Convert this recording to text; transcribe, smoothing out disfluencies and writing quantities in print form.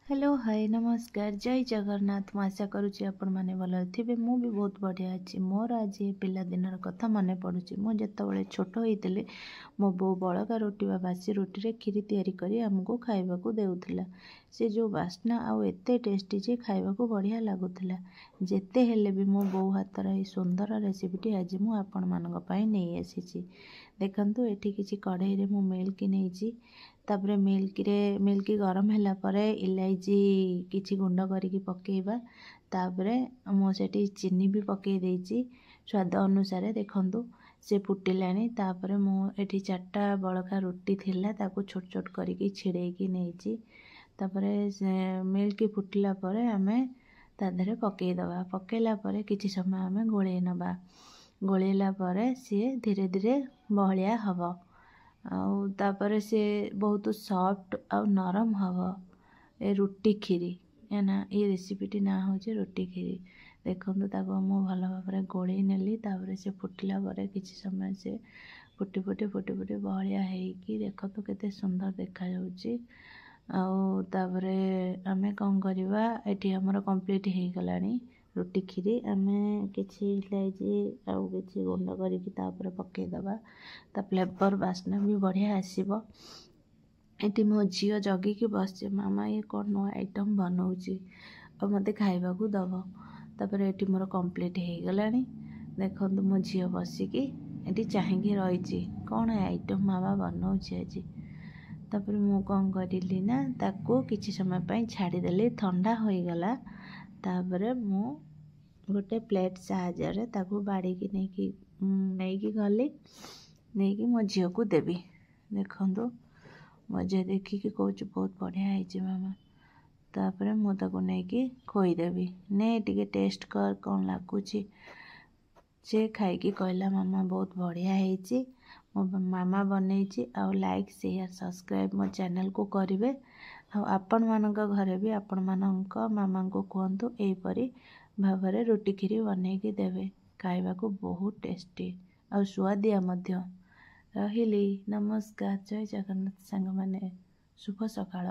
Hello hi नमस्कार जय जगन्नाथ। मु आशा करुँची आपण मैंने भल थे। मु भी बहुत बढ़िया अच्छी। मोर आज पिलादिन कथा मन पड़ुची। मुझे छोट होती मो बो बड़का रोटी बा बासी रोटी रे खीरी तैयारी करी आमको खाइबाकू देउथिला। से जो बास्ना आउ एते टेस्टी जे खाइबाकू बढ़िया लागुथिला। जेते हेले भी मो बो हातर ए सुंदर रेसिपीटी आज मु आपण मानक पई नै आसीची। देखंतु एठी किछि कढ़ाई रे मु मिल्क नेइची। तापरे मिल्क गरम होला परे इलायची किछि गुंड करिकी पकेइबा। तापरे मो सेठी चीनी भी पकेइ देइची स्वाद अनुसार। देखंतु से फुटिलानी। तापरे मो एठी 4टा बड़का रोटी थिला ताकू छोट छोट करिकी छिड़ेकी नेइची। तापरे मिल्क फुटिला परे आमे ता देहरे पकेइ दबा। पकेइला परे किछि समय आमे गोळेइ नबा। गोळेइला परे से धीरे धीरे बहलिया हबो। आउ तापरे से बहुत सॉफ्ट आउ नरम हबो। ए रोटी खीरी या ना ये रेसिपीटी ना होचे रोटी खीरी। देखंतु ताको मु भल भाबरे गोळेइ नेली। तापरे से फुटिला परे किछि समय से फुटी बहलिया हेइकी देखंतु केते सुंदर देखा जाउची। आउ तापरे आमे कोन करिवा एठी हमर कंप्लीट हे गलानी रोटी खीरी। आमे किछि इलायची आउ किछि गुंड करिकी तापरे पकेइ दबा। ता फ्लेवर बास्ना भी बढ़िया आसीबो। एटी मो झियो जगिकी बसचे मामा ये कोन नो आइटम बनौची और मते खाइबाकू दबो। तापरे एटी मोर कंप्लीट हे गलानी। देखंतु मो झियो बसिकी एटी चाहिकी रहिची कोन आइटम मामा बनौची आजी। तापरे मु कोन करिली ना ताकू किछि समय पई छाडी देली ठंडा होई गला। तापरे मु गोटे प्लेट साहाय्य रे ताकू बाड़ी की नेकी गली नेकी मो झियो को देबी। देखंतु मो झियो देखिकी कहूची बहुत बढ़िया हैची मामा। तापरे मु ताकू नेकी खोई देबी। ने टिके टेस्ट कर कोन लागुची। से खाइकी कहला मामा बहुत बढ़िया हैची मो मामा बनैची। आउ लाइक शेयर सब्सक्राइब मो चैनल को करिवे। आउ आपण मानक घरे भी आपण मानक मामा को कहंतु एई परी भाबरे रोटी खीरी बनैकी देबे। खाइबाकू बहुत टेस्टी आउ स्वादिया मध्य। रहिली नमस्कार जय जगन्नाथ सांग माने शुभ सकाळ।